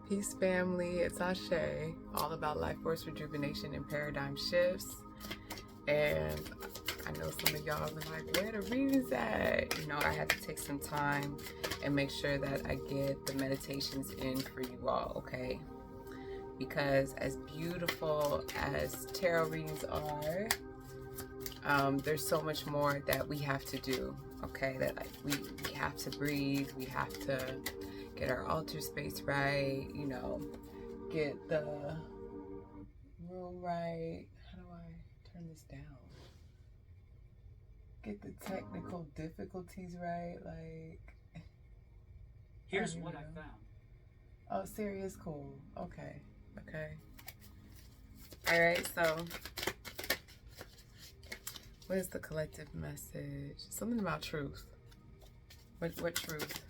Peace, family. It's Asè, all about life force rejuvenation and paradigm shifts. And I know some of y'all been like, where the readings at? You know, I had to take some time and make sure that I get the meditations in for you all, okay? Because as beautiful as tarot readings are, there's so much more that we have to do, okay? That like we have to breathe, we have to get our altar space right, you know, get the room right. How do I turn this down? Get the technical difficulties right, like. Here's what I found. Oh, Siri is cool. Okay. Okay. All right. So, what is the collective message? Something about truth. What truth?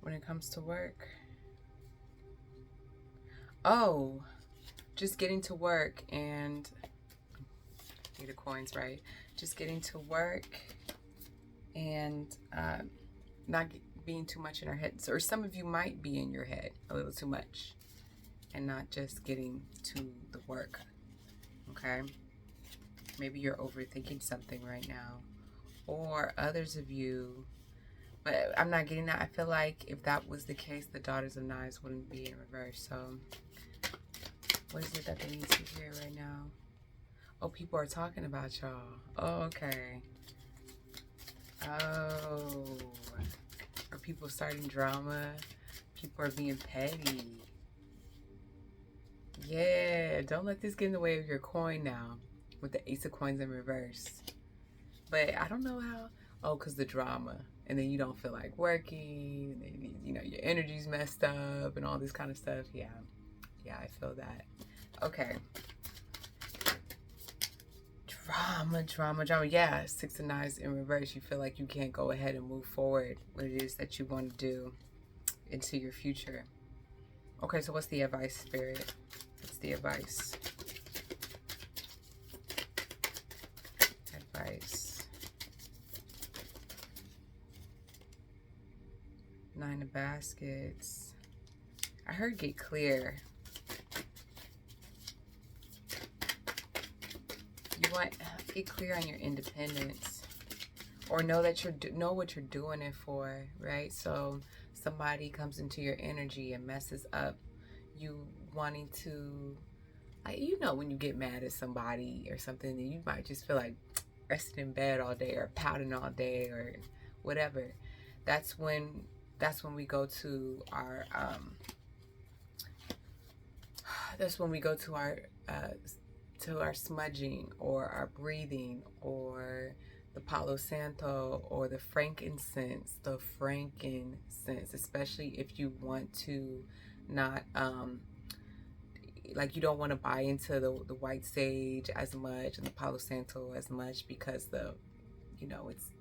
When it comes to work. Oh, just getting to work and need the coins right. Just getting to work and not being too much in our heads. Or some of you might be in your head a little too much and not just getting to the work. Okay? Maybe you're overthinking something right now. Or others of you, but I'm not getting that. I feel like if that was the case, the Daughters of Knives wouldn't be in reverse. So, what is it that they need to hear right now? Oh, people are talking about y'all. Oh, okay. Oh. Are people starting drama? People are being petty. Yeah, don't let this get in the way of your coin now with the Ace of Coins in reverse. But I don't know how. Oh, because the drama. And then you don't feel like working. And then, you know, your energy's messed up and all this kind of stuff. Yeah. Yeah, I feel that. Okay. Drama. Yeah, Six of Knives in reverse. You feel like you can't go ahead and move forward what it is that you want to do into your future. Okay, so what's the advice, Spirit? What's the advice? Advice. Nine of Baskets. I heard get clear. You want get clear on your independence, or know that know what you're doing it for, right? So somebody comes into your energy and messes up you wanting to, like, you know, when you get mad at somebody or something, and you might just feel like resting in bed all day or pouting all day or whatever. That's when we go to our to our smudging or our breathing or the Palo Santo or the frankincense, especially if you want to not, like, you don't want to buy into the white sage as much and the Palo Santo as much because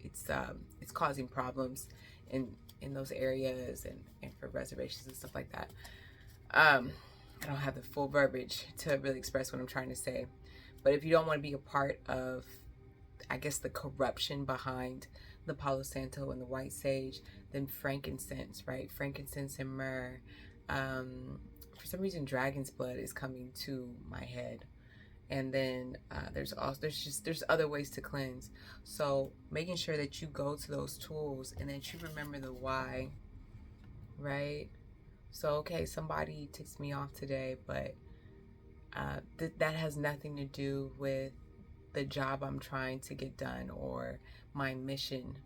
it's causing problems in those areas and for reservations and stuff like that. I don't have the full verbiage to really express what I'm trying to say. But if you don't want to be a part of, I guess, the corruption behind the Palo Santo and the white sage, then frankincense, right? Frankincense and myrrh. For some reason, dragon's blood is coming to my head. And then there's other ways to cleanse. So making sure that you go to those tools and that you remember the why, right? So, okay, somebody ticks me off today, but that has nothing to do with the job I'm trying to get done or my mission,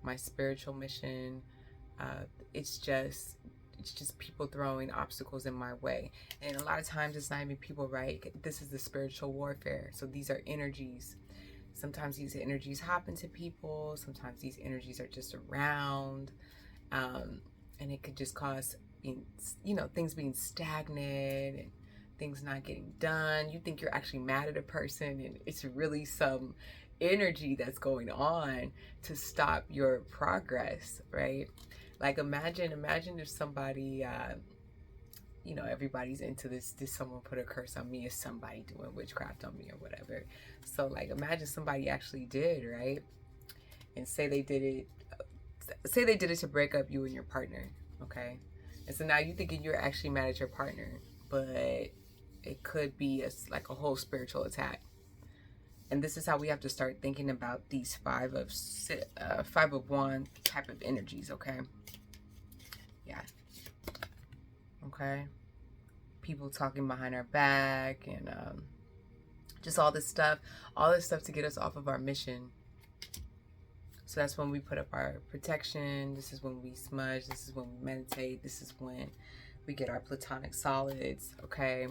my spiritual mission. It's just people throwing obstacles in my way. And a lot of times it's not even people, right? This is the spiritual warfare. So these are energies. Sometimes these energies hop into people. Sometimes these energies are just around. And it could just cause, things being stagnant and things not getting done. You think you're actually mad at a person and it's really some energy that's going on to stop your progress, right? Like imagine if somebody, everybody's into this someone put a curse on me, is somebody doing witchcraft on me or whatever. So like imagine somebody actually did, right? And say they did it say they did it to break up you and your partner, okay? And so now you thinking you're actually mad at your partner, but it could be like a whole spiritual attack. And this is how we have to start thinking about these five of wand type of energies, okay? Yeah. Okay. People talking behind our back and just all this stuff to get us off of our mission. So that's when we put up our protection. This is when we smudge. This is when we meditate. This is when we get our platonic solids, okay?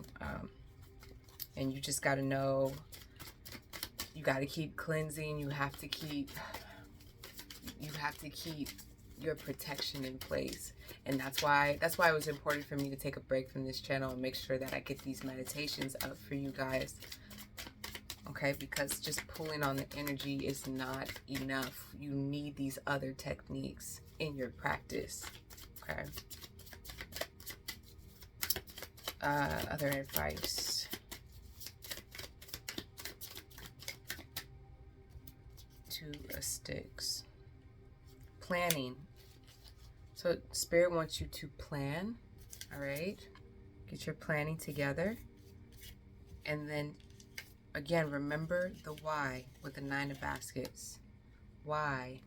And you just got to know, you got to keep cleansing. You have to keep your protection in place. And that's why it was important for me to take a break from this channel and make sure that I get these meditations up for you guys. Okay, because just pulling on the energy is not enough. You need these other techniques in your practice. Okay. Other advice. Two of Sticks. Planning. So Spirit wants you to plan. All right. Get your planning together. And then again, remember the why with the 9 of Baskets. Why?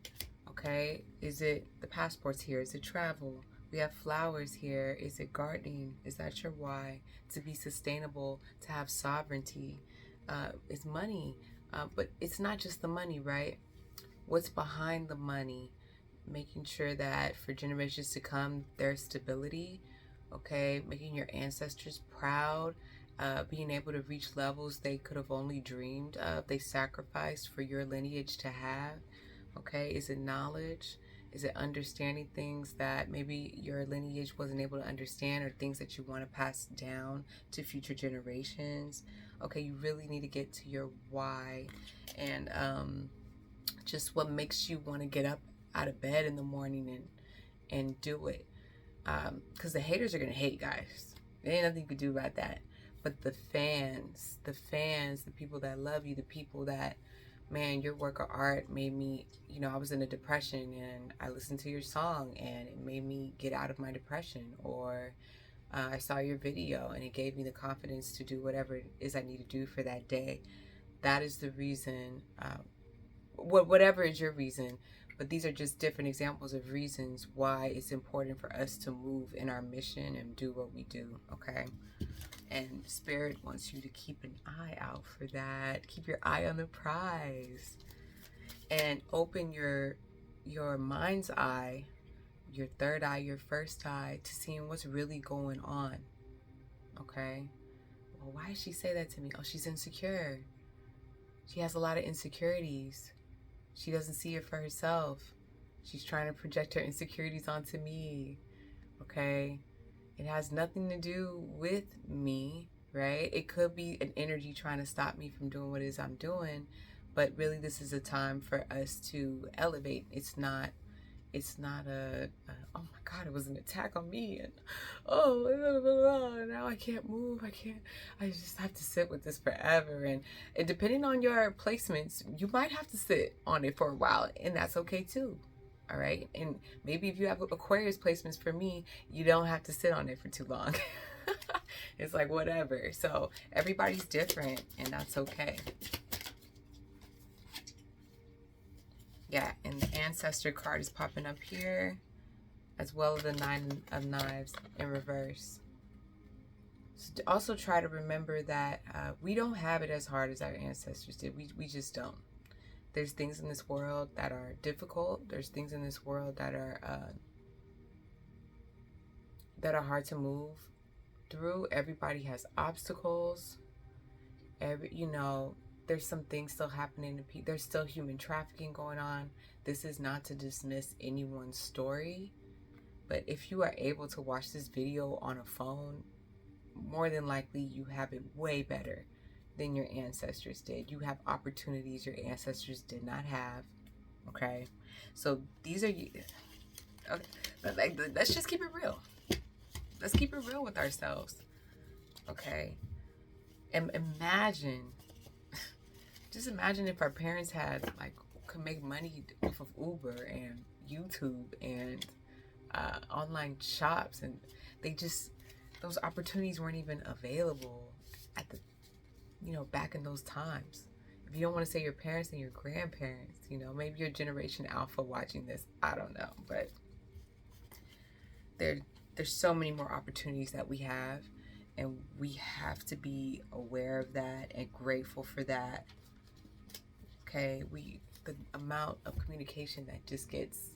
Okay. Is it the passports here? Is it travel? We have flowers here. Is it gardening? Is that your why? To be sustainable, to have sovereignty. It's money. But it's not just the money, right? What's behind the money? Making sure that for generations to come, there's stability. Okay. Making your ancestors proud. Being able to reach levels they could have only dreamed of. They sacrificed for your lineage to have. Okay. Is it knowledge? Is it understanding things that maybe your lineage wasn't able to understand, or things that you want to pass down to future generations? Okay, you really need to get to your why, and just what makes you want to get up out of bed in the morning and do it. Because the haters are going to hate, guys. There ain't nothing you can do about that. But the fans, the people that love you, the people that, man, your work of art made me, you know, I was in a depression and I listened to your song and it made me get out of my depression. Or I saw your video and it gave me the confidence to do whatever it is I need to do for that day. That is the reason, whatever is your reason. But these are just different examples of reasons why it's important for us to move in our mission and do what we do, okay? And Spirit wants you to keep an eye out for that. Keep your eye on the prize. And open your mind's eye, your third eye, your first eye, to seeing what's really going on. Okay? Well, why did she say that to me? Oh, she's insecure. She has a lot of insecurities. She doesn't see it for herself. She's trying to project her insecurities onto me. Okay? It has nothing to do with me, right? It could be an energy trying to stop me from doing what it is I'm doing, but really this is a time for us to elevate. It's not a oh my God, it was an attack on me, and oh, blah, blah, blah, now I can't move. I just have to sit with this forever. And depending on your placements, you might have to sit on it for a while, and that's okay too. All right. And maybe if you have Aquarius placements, for me, you don't have to sit on it for too long. It's like whatever. So everybody's different, and that's okay. Yeah, and the Ancestor card is popping up here, as well as the 9 of Knives in reverse. So also try to remember that we don't have it as hard as our ancestors did. We just don't. There's things in this world that are difficult. There's things in this world that are hard to move through. Everybody has obstacles. There's some things still happening. There's still human trafficking going on. This is not to dismiss anyone's story, but if you are able to watch this video on a phone, more than likely you have it way better than your ancestors did. You have opportunities your ancestors did not have. Okay, so these are you. Okay, let's just keep it real. Let's keep it real with ourselves. Okay, and just imagine if our parents could make money off of Uber and YouTube and online shops, and those opportunities weren't even available at the, back in those times. If you don't want to say your parents and your grandparents, maybe your generation alpha watching this, I don't know, but there's so many more opportunities that we have, and we have to be aware of that and grateful for that. Okay, the amount of communication that just gets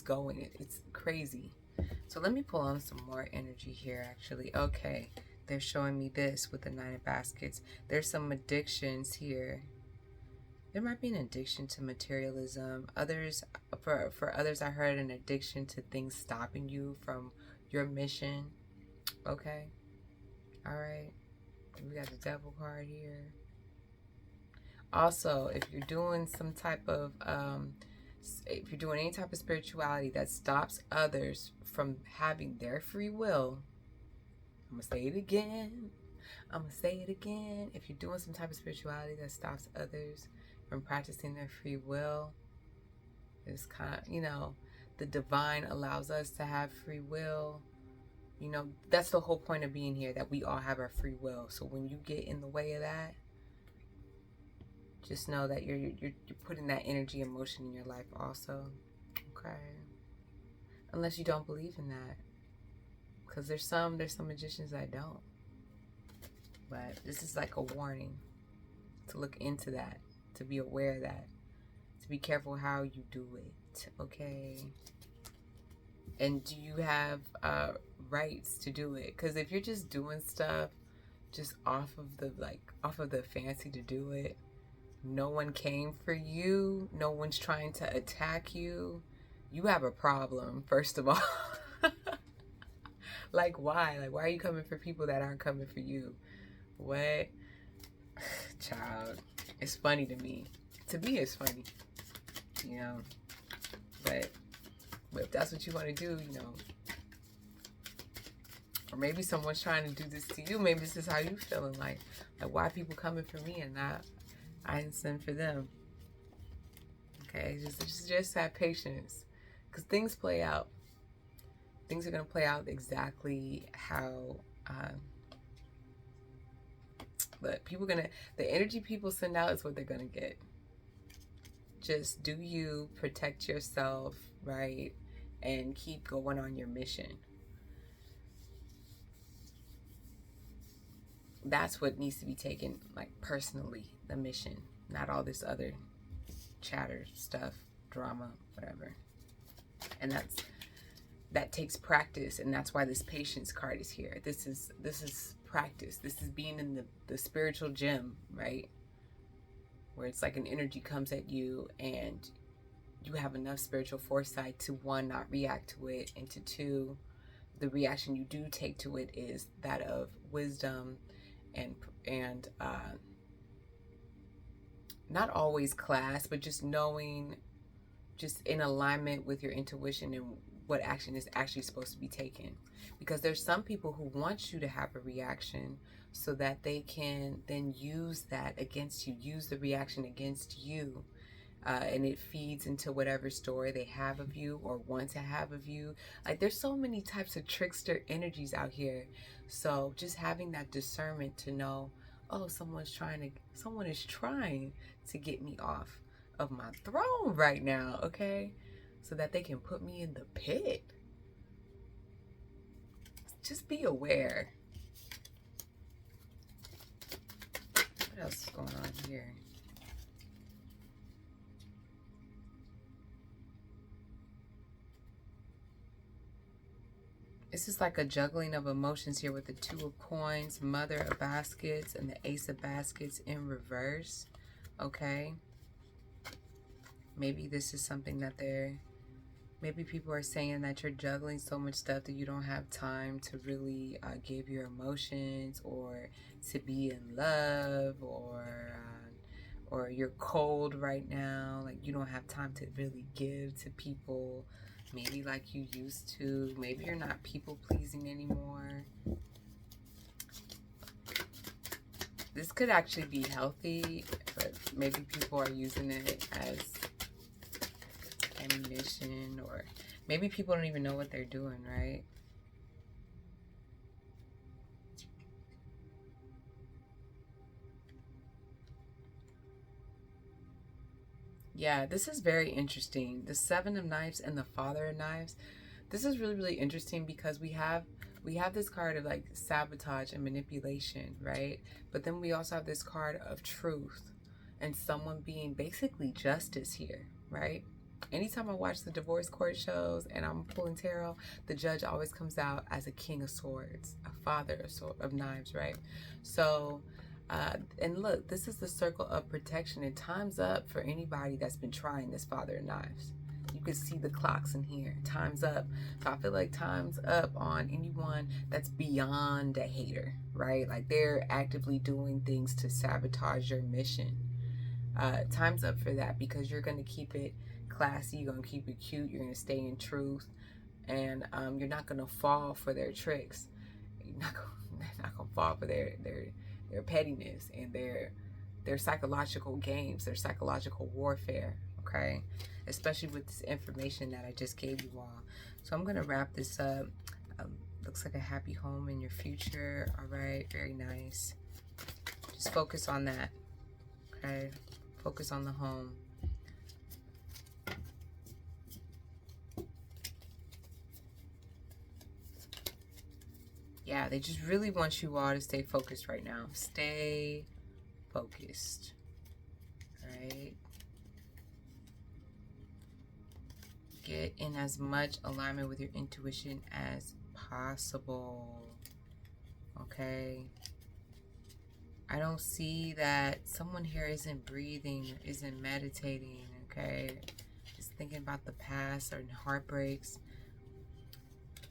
going, it's crazy. So let me pull on some more energy here, actually. Okay, they're showing me this with the 9 of baskets. There's some addictions here. There might be an addiction to materialism. For others, I heard an addiction to things stopping you from your mission. Okay, all right. We got the devil card here. Also, if you're doing if you're doing any type of spirituality that stops others from having their free will, I'm gonna say it again. If you're doing some type of spirituality that stops others from practicing their free will, it's kind of, the divine allows us to have free will. That's the whole point of being here, that we all have our free will. So when you get in the way of that, just know that you're putting that energy and motion in your life also. Okay, unless you don't believe in that, because there's some magicians that don't. But this is like a warning to look into that, to be aware of that, to be careful how you do it. Okay, and do you have rights to do it? Because if you're just doing stuff just off of the fancy to do it, no one came for you, no one's trying to attack you, you have a problem, first of all. Like, why? Like, why are you coming for people that aren't coming for you? What? Child, it's funny to me. To me, it's funny, but if that's what you want to do, or maybe someone's trying to do this to you, maybe this is how you feeling, like why are people coming for me and I didn't send for them. Okay, just have patience, because things play out. Things are gonna play out exactly how. But the energy people send out is what they're gonna get. Just do you, protect yourself, right, and keep going on your mission. That's what needs to be taken, like, personally, the mission, not all this other chatter stuff, drama, whatever. And that takes practice, and that's why this patience card is here. This is practice. This is being in the spiritual gym, right? Where it's like an energy comes at you and you have enough spiritual foresight to, 1, not react to it, and to 2, the reaction you do take to it is that of wisdom and not always class, but just knowing, just in alignment with your intuition and what action is actually supposed to be taken. Because there's some people who want you to have a reaction so that they can then use that against you, use the reaction against you, and it feeds into whatever story they have of you or want to have of you. Like, there's so many types of trickster energies out here. So just having that discernment to know, oh, someone is trying to get me off of my throne right now, okay? So that they can put me in the pit. Just be aware. What else is going on here? This is like a juggling of emotions here with the 2 of coins, Mother of baskets, and the Ace of baskets in reverse. Okay. Maybe this is something that maybe people are saying that you're juggling so much stuff that you don't have time to really give your emotions, or to be in love, or you're cold right now. Like, you don't have time to really give to people, maybe like you used to. Maybe you're not people pleasing anymore. This could actually be healthy, but maybe people are using it as ammunition, or maybe people don't even know what they're doing, right? Yeah, this is very interesting. The Seven of Knives and the Father of Knives. This is really, really interesting because we have this card of like sabotage and manipulation, right? But then we also have this card of truth and someone being basically justice here, right? Anytime I watch the divorce court shows and I'm pulling tarot, the judge always comes out as a king of swords, a father of knives, right? So, and look, this is the circle of protection, and time's up for anybody that's been trying this father of knives. You can see the clocks in here. Time's up. So I feel like time's up on anyone that's beyond a hater, right? Like they're actively doing things to sabotage your mission. Time's up for that because you're going to keep it classy. You're going to keep it cute. You're going to stay in truth. And you're not going to fall for their tricks. You're not going to fall for their pettiness and their psychological games, their psychological warfare, okay? Especially with this information that I just gave you all. So I'm going to wrap this up. Looks like a happy home in your future. All right, very nice. Just focus on that, okay? Focus on the home. Yeah, they just really want you all to stay focused right now. Stay focused, right? Get in as much alignment with your intuition as possible, okay? I don't see that someone here isn't breathing or isn't meditating, okay? Just thinking about the past or heartbreaks.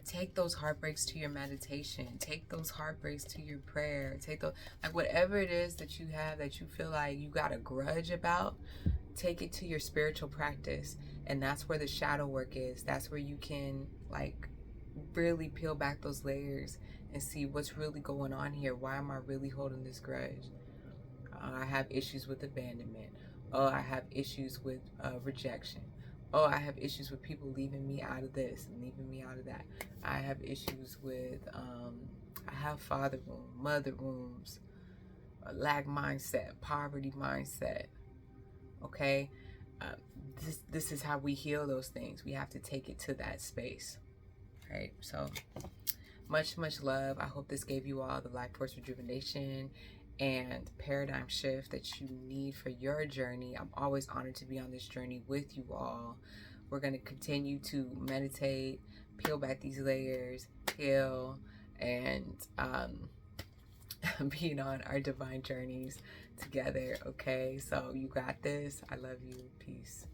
Take those heartbreaks to your meditation. Take those heartbreaks to your prayer. Take those, like whatever it is that you have that you feel like you got a grudge about, take it to your spiritual practice. And that's where the shadow work is. That's where you can like really peel back those layers and see what's really going on here. Why am I really holding this grudge? I have issues with abandonment. Oh, I have issues with rejection. Oh, I have issues with people leaving me out of this and leaving me out of that. I have issues with, I have father wounds, mother wounds, lack mindset, poverty mindset. Okay? This is how we heal those things. We have to take it to that space. Right? So, much love. I hope this gave you all the life force rejuvenation and paradigm shift that you need for your journey. I'm always honored to be on this journey with you all. We're going to continue to meditate, peel back these layers, heal, and being on our divine journeys together, okay? So you got this. I love you. Peace.